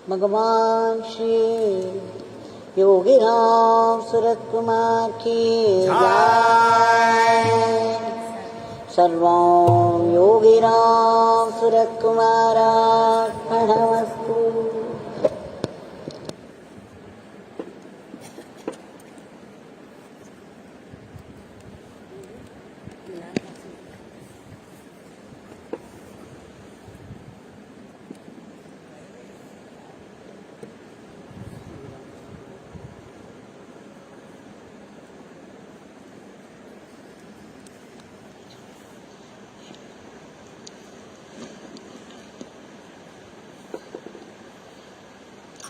Bhagwan Shri Yogi Ramsuratkumar ki jai. Sarvam Yogi Ramsuratkumar Ashram.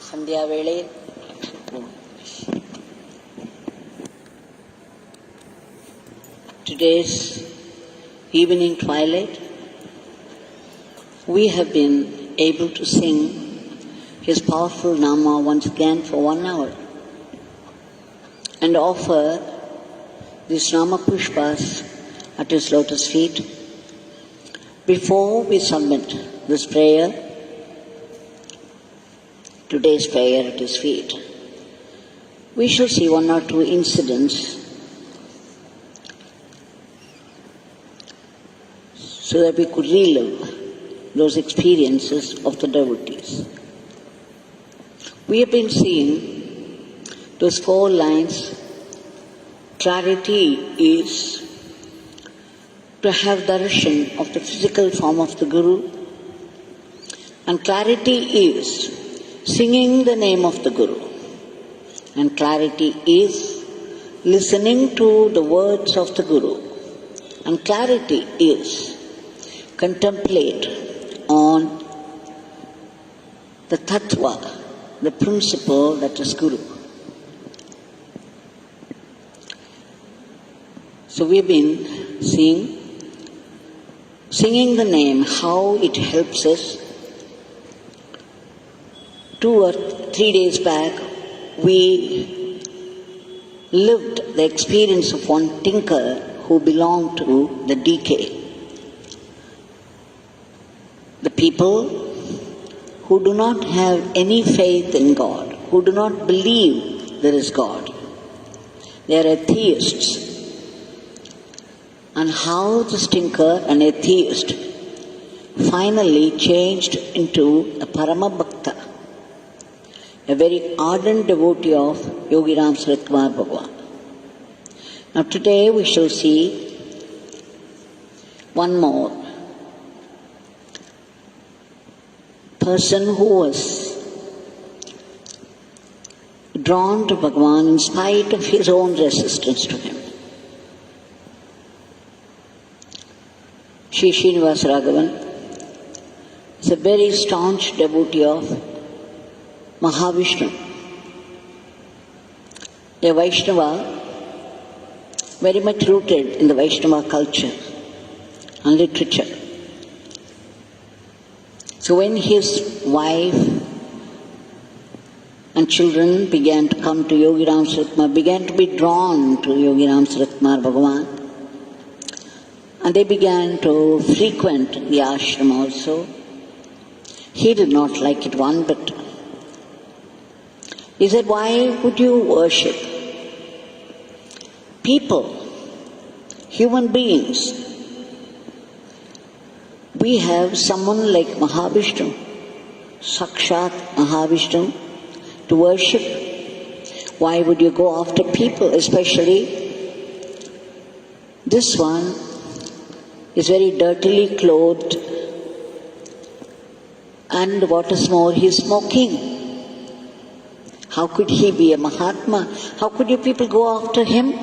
ಸಂಧ್ಯಾ ವೇಳೆ today's evening twilight, we have been able to sing his powerful Nama once again for 1 hour and offer these Nama Pushpas at his lotus feet. Before we submit this prayer, today's prayer at his feet, we shall see 1 or 2 incidents so that we could relive those experiences of the devotees. We have been seeing those 4 lines. Clarity is to have darshan of the physical form of the Guru, and clarity is singing the name of the Guru, and clarity is listening to the words of the Guru, and clarity is contemplate on the tattva, the principle that is Guru. So we've been singing the name, how it helps us. 2 or 3 days back, we lived the experience of one tinker who belonged to the DK. The people who do not have any faith in God, who do not believe there is God, they are atheists. And how this tinker, an atheist, finally changed into a Parama Bhakta, a very ardent devotee of Yogi Ramsuratkumar Bhagwan. Now today we shall see one more person who was drawn to Bhagwan in spite of his own resistance to him. Srinivas Raghavan is a very staunch devotee of Mahavishnu, a Vaishnava, very much rooted in the Vaishnava culture and literature. So when his wife and children began to come to Yogi Ramsuratkumar, began to be drawn to Yogi Ramsuratkumar Bhagwan, and they began to frequent the ashram also. He did not like it one bit. He said, why would you worship people, human beings? We have someone like Mahavishnu, Sakshat Mahavishnu, to worship. Why would you go after people, especially this one is very dirtily clothed, and what is more, he is smoking. How could he be a Mahatma? How could you people go after him?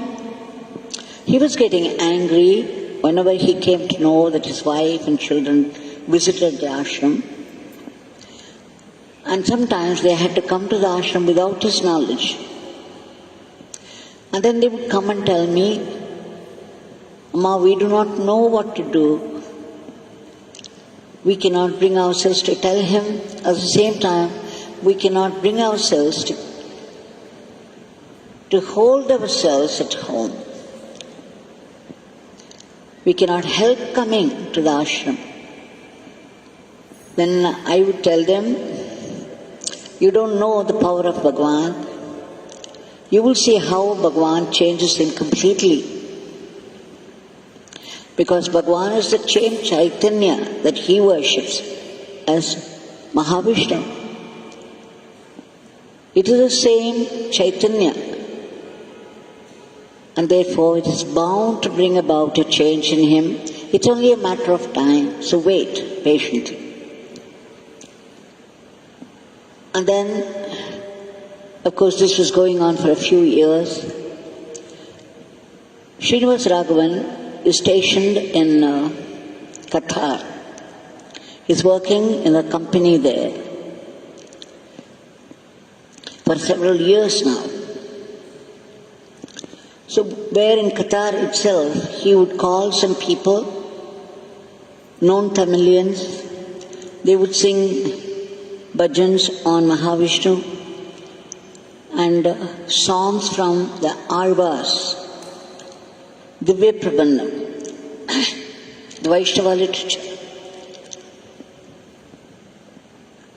He was getting angry whenever he came to know that his wife and children visited the ashram. And sometimes they had to come to the ashram without his knowledge. And then they would come and tell me, Amma, we do not know what to do. We cannot bring ourselves to tell him. At the same time, we cannot bring ourselves to hold ourselves at home. We cannot help coming to the ashram. Then I would tell them, you don't know the power of Bhagwan. You will see how Bhagwan changes him completely. Because Bhagwan is the same Chaitanya that he worships as Mahavishnu. It is the same Chaitanya. And therefore it is bound to bring about a change in him. It's only a matter of time. So wait patiently. And then, of course, this was going on for a few years. Srinivas Raghavan is stationed in Qatar. He's working in a company there for several years now. So where in Qatar itself, he would call some people, known Tamilians. They would sing bhajans on Mahavishnu and songs from the Alvas, Divya Prabandham, the Vaishnava literature.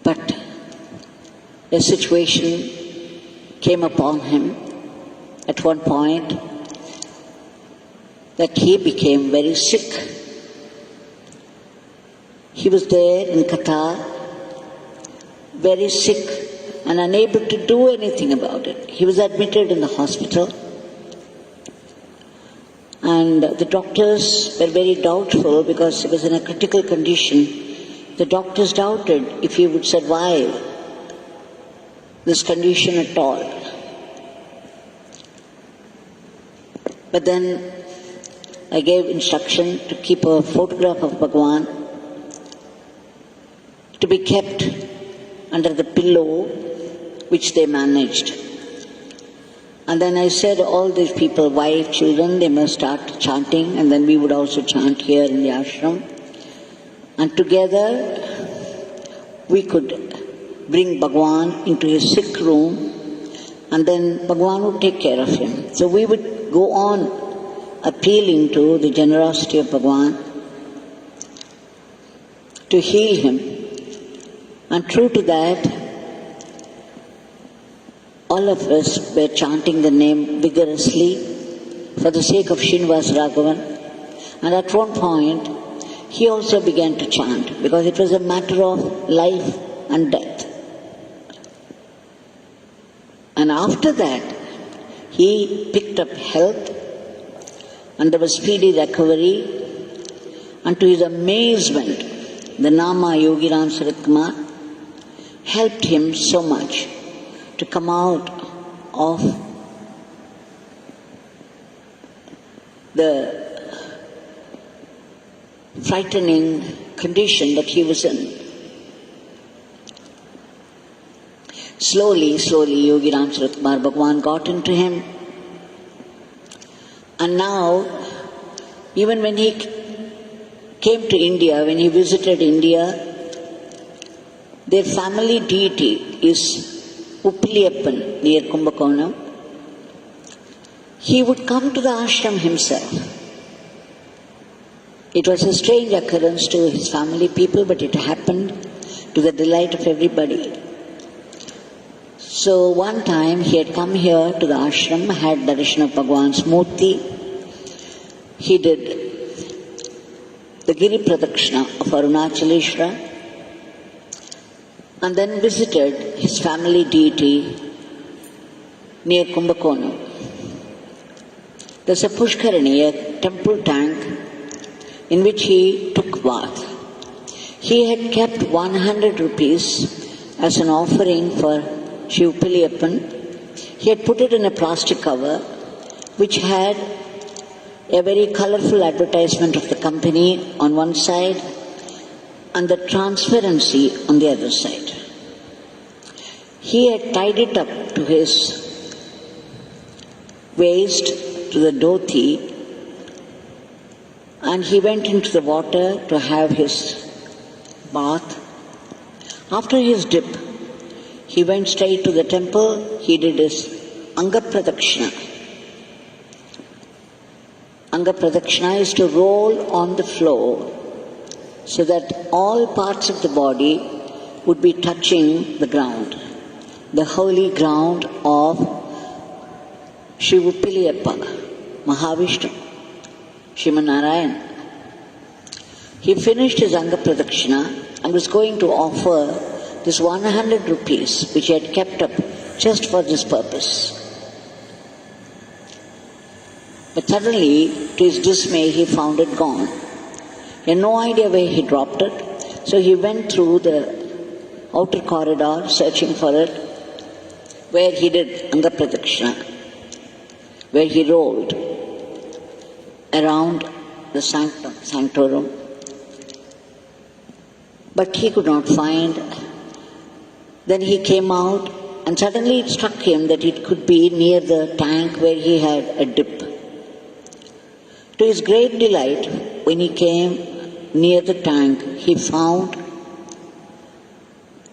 But a situation came upon him at one point that he became very sick. He was there in Qatar, very sick and unable to do anything about it. He was admitted in the hospital and the doctors were very doubtful because he was in a critical condition. The doctors doubted if he would survive this condition at all. But then I gave instruction to keep a photograph of Bhagwan to be kept under the pillow, which they managed. And then I said, all these people, wife, children, they must start chanting, and then we would also chant here in the ashram. And together we could bring Bhagwan into his sick room, and then Bhagwan would take care of him. So we would go on appealing to the generosity of Bhagwan to heal him. And true to that, all of us were chanting the name vigorously for the sake of Srinivas Raghavan. And at one point, he also began to chant because it was a matter of life and death. And after that, he picked up health and there was speedy recovery. And to his amazement, the Nama Yogi Ramsuratkumar helped him so much to come out of the frightening condition that he was in. Slowly, Yogi Ramsuratkumar Bhagwan got into him. And now, even when he came to India, when he visited India, their family deity is Uppiliyappan near Kumbakonam. He would come to the ashram himself. It was a strange occurrence to his family people, but it happened to the delight of everybody. So one time he had come here to the ashram, had darshan of Bhagwan's murti. He did the Giri Pradakshina of Arunachaleshwara and then visited his family deity near Kumbakonam. There's a Pushkarani, a temple tank, in which he took bath. He had kept 100 rupees as an offering for Shiv Uppiliyappan. He had put it in a plastic cover, which had a very colorful advertisement of the company on one side and the transparency on the other side. He had tied it up to his waist, to the dhoti, and he went into the water to have his bath. After his dip, he went straight to the temple. He did his Anga Pradakshina. Anga Pradakshina is to roll on the floor so that all parts of the body would be touching the ground, the holy ground of Shivupiliyappa, Mahavishnu, Shivanarayan. He finished his Anga Pradakshina and was going to offer this 100 rupees which he had kept up just for this purpose. But suddenly, to his dismay, he found it gone. He had no idea where he dropped it, so he went through the outer corridor searching for it, where he did Anga Pradakshina, where he rolled around the sanctorum. But he could not find. Then he came out, and suddenly it struck him that it could be near the tank where he had a dip. To his great delight, when he came near the tank, he found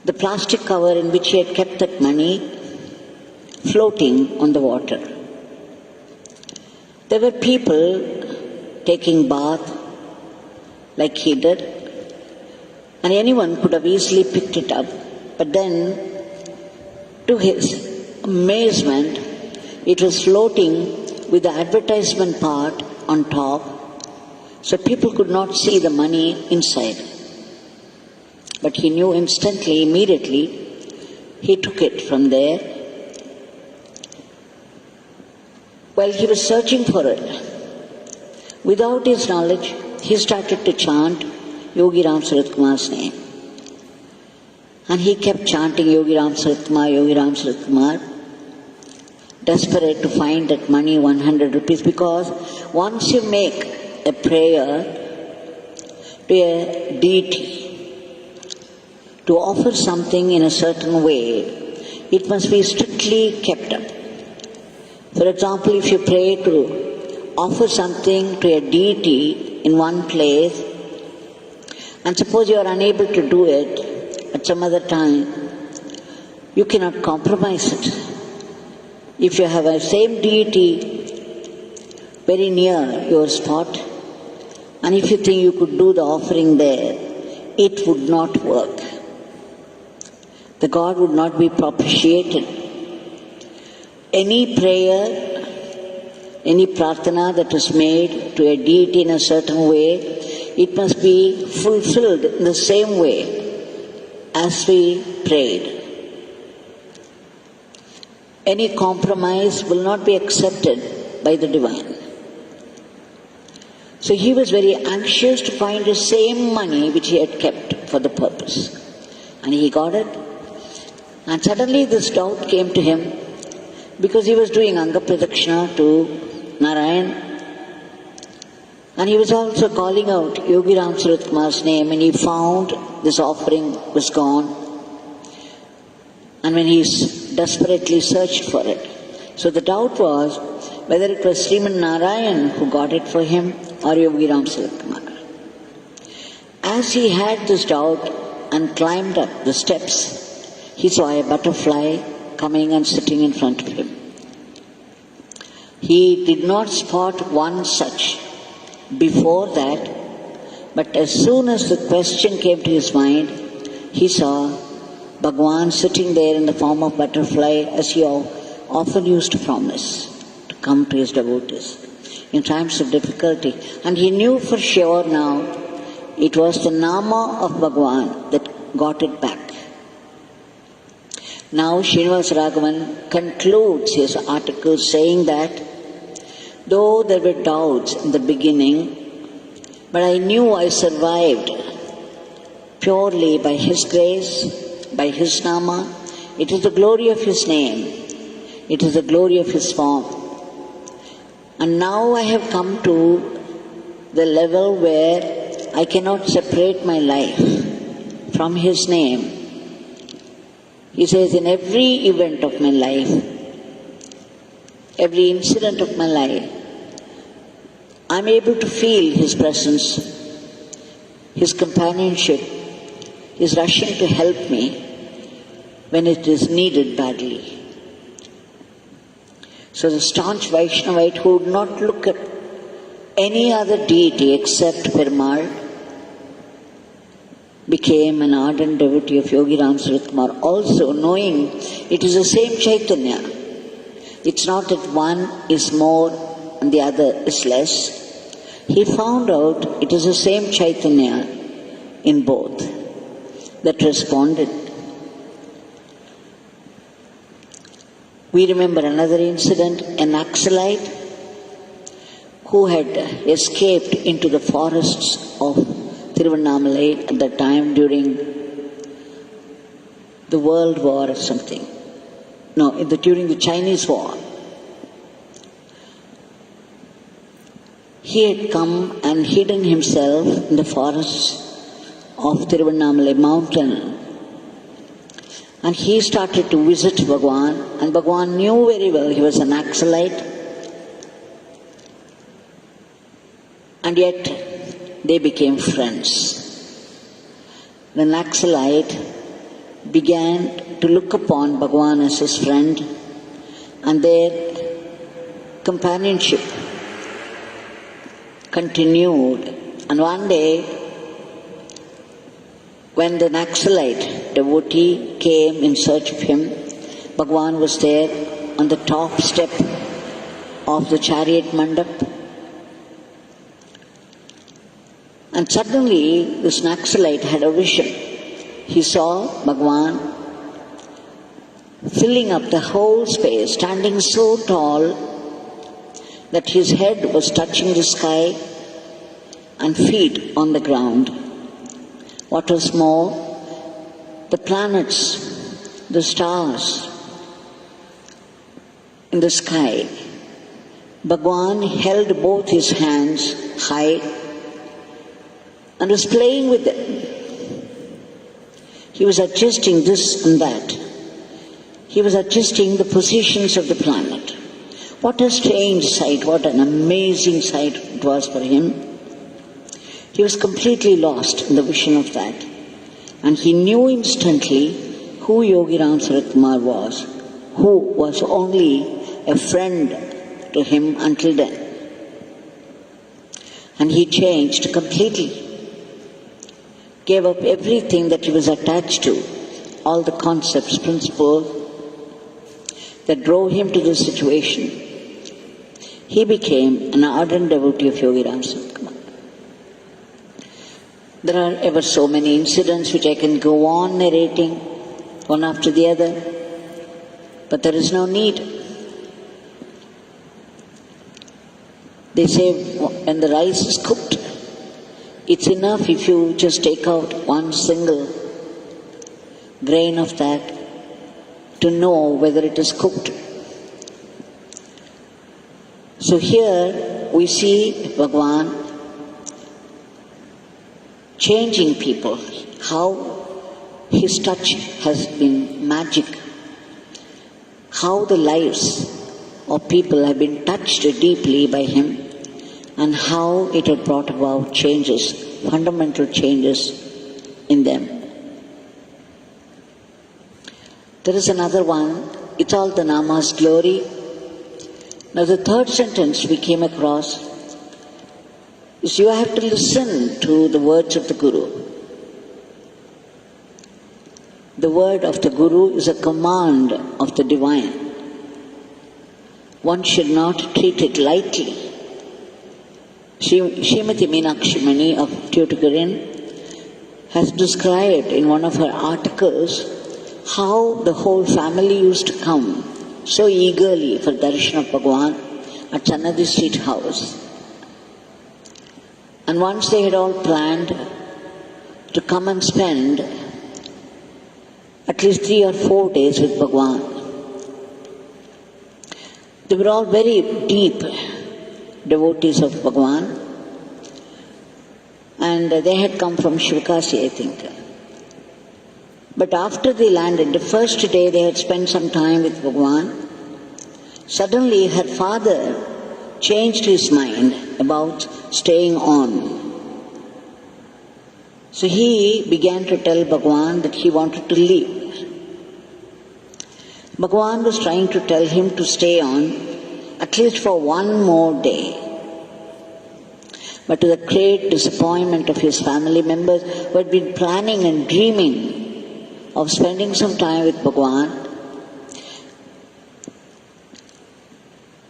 the plastic cover in which he had kept that money floating on the water. There were people taking bath like he did, and anyone could have easily picked it up. But then, to his amazement, it was floating with the advertisement part on top, so people could not see the money inside. But he knew instantly, immediately, he took it from there. While he was searching for it, without his knowledge, he started to chant Yogi Ramsuratkumar's name. And he kept chanting Yogi Ramsuratkumar, desperate to find that money, 100 rupees, because once you make a prayer to a deity, to offer something in a certain way, it must be strictly kept up. For example, if you pray to offer something to a deity in one place, and suppose you are unable to do it at some other time, you cannot compromise it. If you have a same deity very near your spot, and if you think you could do the offering there, it would not work. The God would not be propitiated. Any prayer, any prarthana that is made to a deity in a certain way, it must be fulfilled in the same way as we prayed. Any compromise will not be accepted by the divine. So he was very anxious to find the same money which he had kept for the purpose. And he got it. And suddenly this doubt came to him, because he was doing Anga Pradakshina to Narayan. And he was also calling out Yogi Ramsuratkumar's name, and he found this offering was gone. And when he desperately searched for it. So the doubt was whether it was Sriman Narayan who got it for him or Yogi Ramsuratkumar. As he had this doubt and climbed up the steps, he saw a butterfly coming and sitting in front of him. He did not spot one such before that, but as soon as the question came to his mind, he saw Bhagwan sitting there in the form of butterfly, as he often used to promise to come to his devotees in times of difficulty. And he knew for sure now it was the Nama of Bhagwan that got it back. Now Srinivas Raghavan concludes his article saying that though there were doubts in the beginning, but I knew I survived purely by His grace, by His Nama. It is the glory of His name. It is the glory of His form. And now I have come to the level where I cannot separate my life from His name. He says, in every event of my life, every incident of my life, I'm able to feel his presence, his companionship, his rushing to help me when it is needed badly. So the staunch Vaishnavite who would not look at any other deity except Perumal became an ardent devotee of Yogi Ramsuratkumar, also knowing it is the same Chaitanya. It's not that one is more and the other is less. He found out it is the same Chaitanya in both that responded. We remember another incident, a naxalite who had escaped into the forests of Tiruvannamalai at that time during the World War or something. No, during the Chinese War. He had come and hidden himself in the forests of Tiruvannamalai mountain. And he started to visit Bhagwan, and Bhagwan knew very well he was an naxalite. And yet they became friends. The naxalite began to look upon Bhagwan as his friend, and their companionship continued. And one day, when the naxalite devotee came in search of him, Bhagwan was there on the top step of the chariot mandap. And suddenly this naxalite had a vision. He saw Bhagwan filling up the whole space, standing so tall that his head was touching the sky and feet on the ground. What was more, the planets, the stars in the sky, Bhagwan held both his hands high and was playing with them. He was adjusting this and that. He was adjusting the positions of the planet. What a strange sight, what an amazing sight it was for him. He was completely lost in the vision of that. And he knew instantly who Yogi Ramsuratkumar was, who was only a friend to him until then. And he changed completely. Gave up everything that he was attached to, all the concepts, principles that drove him to this situation. He became an ardent devotee of Yogi Ramsuratkumar. There are ever so many incidents which I can go on narrating, one after the other, but there is no need. They say when the rice is cooked, it's enough if you just take out one single grain of that to know whether it is cooked. So here we see Bhagwan changing people, how his touch has been magic, how the lives of people have been touched deeply by him, and how it had brought about changes, fundamental changes in them. There is another one, it's all the Nama's glory. Now the third sentence we came across is you have to listen to the words of the Guru. The word of the Guru is a command of the divine. One should not treat it lightly. Srimati Meenakshi Mani of Tuticorin has described in one of her articles how the whole family used to come so eagerly for darshan of Bhagwan at Sannadi Street House. And once they had all planned to come and spend at least 3 or 4 days with Bhagwan. They were all very deep devotees of Bhagwan, and they had come from Sivakasi, I think. But after they landed, the first day they had spent some time with Bhagwan, suddenly her father changed his mind about staying on. So he began to tell Bhagwan that he wanted to leave. Bhagwan was trying to tell him to stay on at least for one more day. But to the great disappointment of his family members who had been planning and dreaming of spending some time with Bhagwan,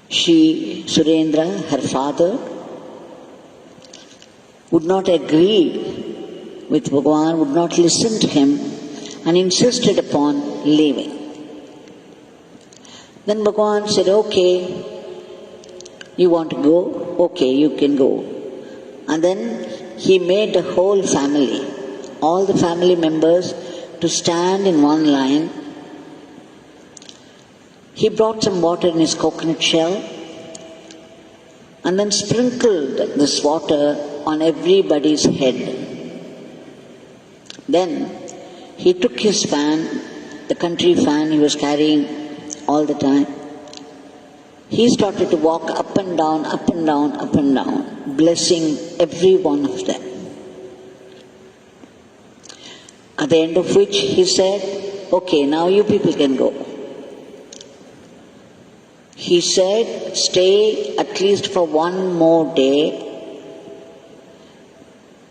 Surendra, her father, would not agree with Bhagwan, would not listen to him, and insisted upon leaving. Then Bhagwan said, okay, you want to go? Okay, you can go. And then he made the whole family, all the family members, to stand in one line. He brought some water in his coconut shell and then sprinkled this water on everybody's head. Then he took his fan, the country fan he was carrying all the time. He started to walk up and down, up and down, up and down, blessing every one of them. At the end of which he said, okay, now you people can go. He said, stay at least for one more day.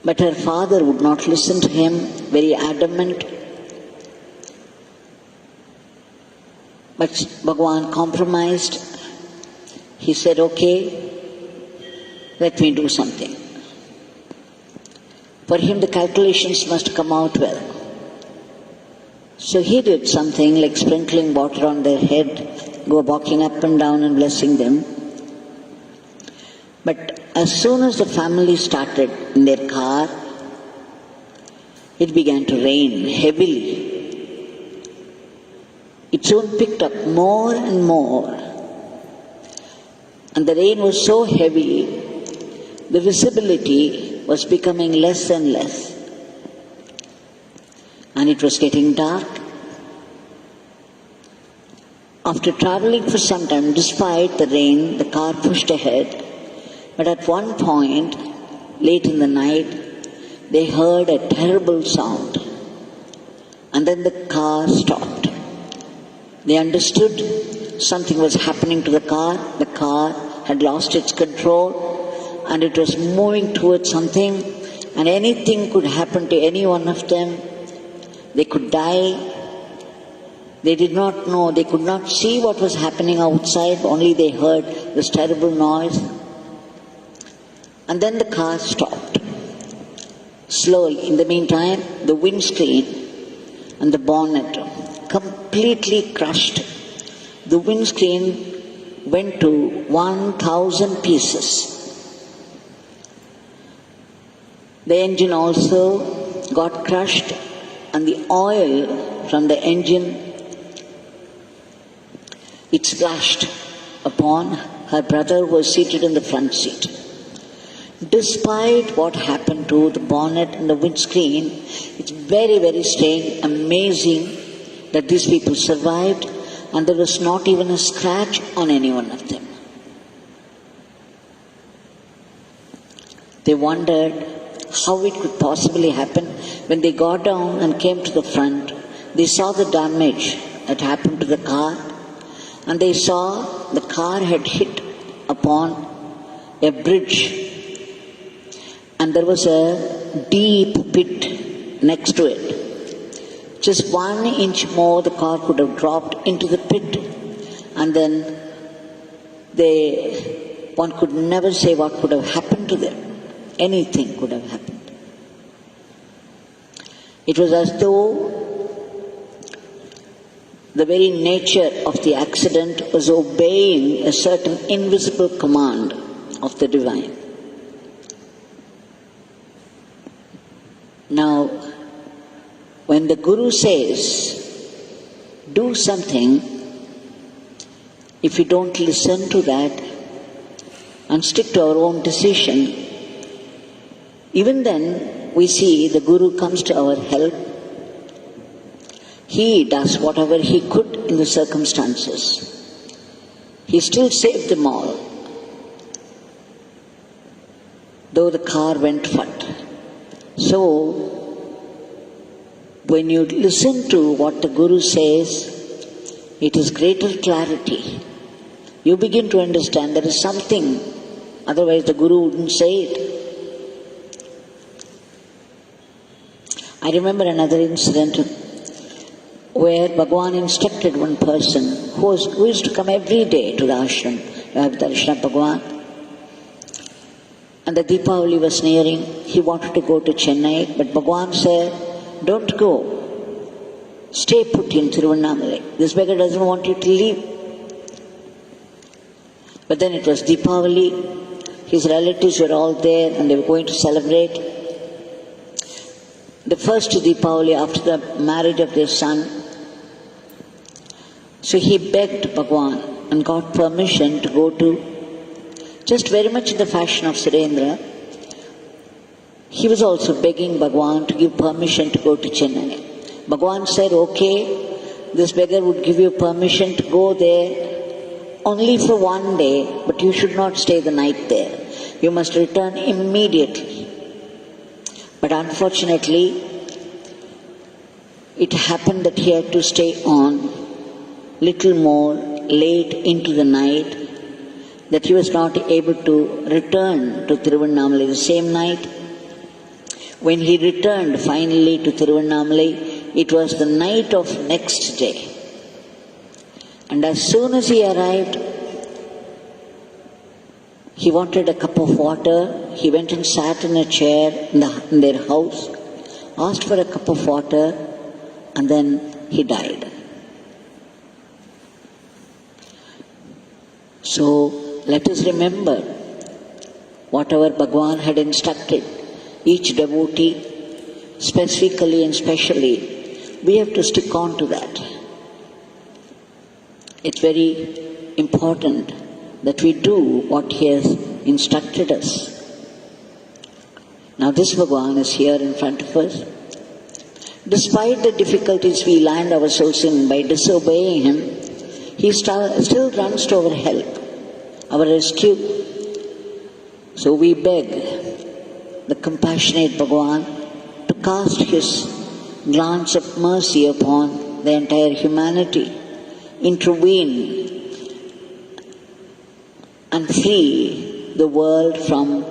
But her father would not listen to him, very adamant. But Bhagwan compromised. He said, okay, let me do something. For him the calculations must come out well. So he did something like sprinkling water on their head, go walking up and down and blessing them. But as soon as the family started in their car, it began to rain heavily. It soon picked up more and more. And the rain was so heavy, the visibility was becoming less and less. And it was getting dark. After traveling for some time, despite the rain, the car pushed ahead. But at one point, late in the night, they heard a terrible sound. And then the car stopped. They understood something was happening to the car. The car had lost its control and it was moving towards something, and anything could happen to any one of them. They could die. They did not know, they could not see what was happening outside, only they heard this terrible noise. And then the car stopped. Slowly, in the meantime, the windscreen and the bonnet completely crushed. The windscreen went to 1,000 pieces. The engine also got crushed, and the oil from the engine, it splashed upon her brother who was seated in the front seat. Despite what happened to the bonnet and the windscreen, it's very, very strange, amazing that these people survived, and there was not even a scratch on any one of them. They wondered how it could possibly happen. When they got down and came to the front, they saw the damage that happened to the car, and they saw the car had hit upon a bridge, and there was a deep pit next to it. Just 1 inch more, the car could have dropped into the pit, and then one could never say what could have happened to them. Anything could have happened. It was as though the very nature of the accident was obeying a certain invisible command of the divine. Now, when the Guru says, do something, if we don't listen to that and stick to our own decision, even then we see the Guru comes to our help. He does whatever he could in the circumstances. He still saved them all. though the car went fat. So, when you listen to what the Guru says, it is greater clarity. You begin to understand there is something, otherwise the Guru wouldn't say it. I remember another incident where Bhagwan instructed one person who used to come every day to the ashram, have the Darshan of Bhagwan. And the Deepavali was nearing. He wanted to go to Chennai, but Bhagwan said, "Don't go. Stay put in Tiruvannamalai. This beggar doesn't want you to leave." But then it was Deepavali. His relatives were all there and they were going to celebrate the first Deepavali after the marriage of their son. So he begged Bhagwan and got permission to go to, just very much in the fashion of Surendra, he was also begging Bhagwan to give permission to go to Chennai. Bhagwan said, "Okay, this beggar would give you permission to go there only for one day, but you should not stay the night there. You must return immediately." But unfortunately, it happened that he had to stay on little more late into the night, that he was not able to return to Tiruvannamalai the same night. When he returned finally to Tiruvannamalai, it was the night of next day. And as soon as he arrived, he wanted a cup of water. He went and sat in a chair in their house, asked for a cup of water, and then he died. So let us remember whatever Bhagwan had instructed each devotee, specifically and specially, we have to stick on to that. It's very important that we do what he has instructed us. Now this Bhagwan is here in front of us. Despite the difficulties we land ourselves in by disobeying him, he still runs to our help, our rescue. So we beg the compassionate Bhagwan to cast his glance of mercy upon the entire humanity, intervene and free the world from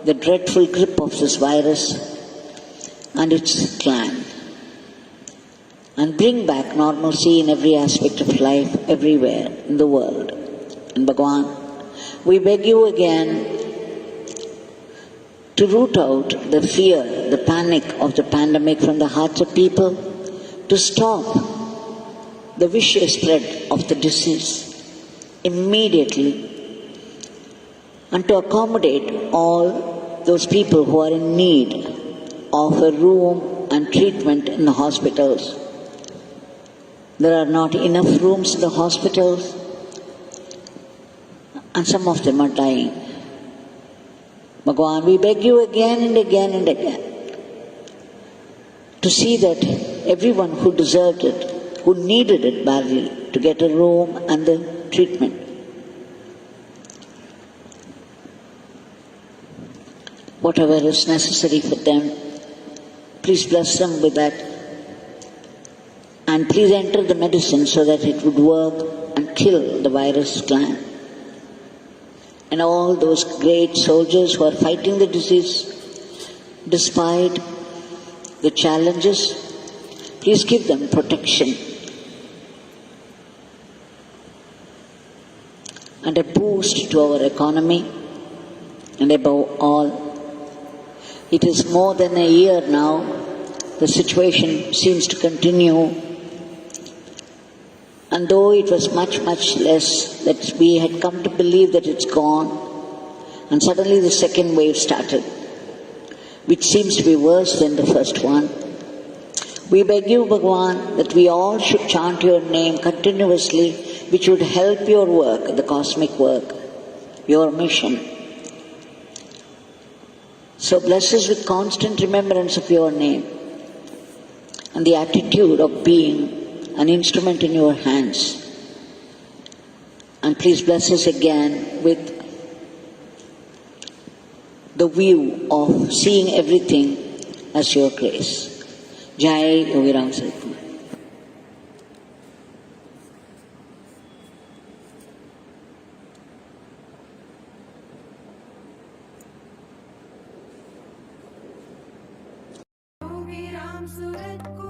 the dreadful grip of this virus and its clan, and bring back normalcy in every aspect of life everywhere in the world. And Bhagwan, we beg you again to root out the fear, the panic of the pandemic from the hearts of people, to stop the vicious spread of the disease immediately, and to accommodate all those people who are in need of a room and treatment in the hospitals. There are not enough rooms in the hospitals, and some of them are dying. Bhagwan, we beg you again and again and again to see that everyone who deserved it, who needed it badly, to get a room and the treatment. Whatever is necessary for them, please bless them with that. And please enter the medicine so that it would work and kill the virus clan. And all those great soldiers who are fighting the disease, despite the challenges, please give them protection and a boost to our economy. And above all, it is more than a year now, the situation seems to continue. And though it was much, much less, that we had come to believe that it's gone, and suddenly the second wave started, which seems to be worse than the first one. We beg you, Bhagwan, that we all should chant your name continuously, which would help your work, the cosmic work, your mission. So bless us with constant remembrance of your name and the attitude of being an instrument in your hands. And please bless us again with the view of seeing everything as your grace. Jai Yogi Ramsuratkumar. Yogi Ramsuratkumar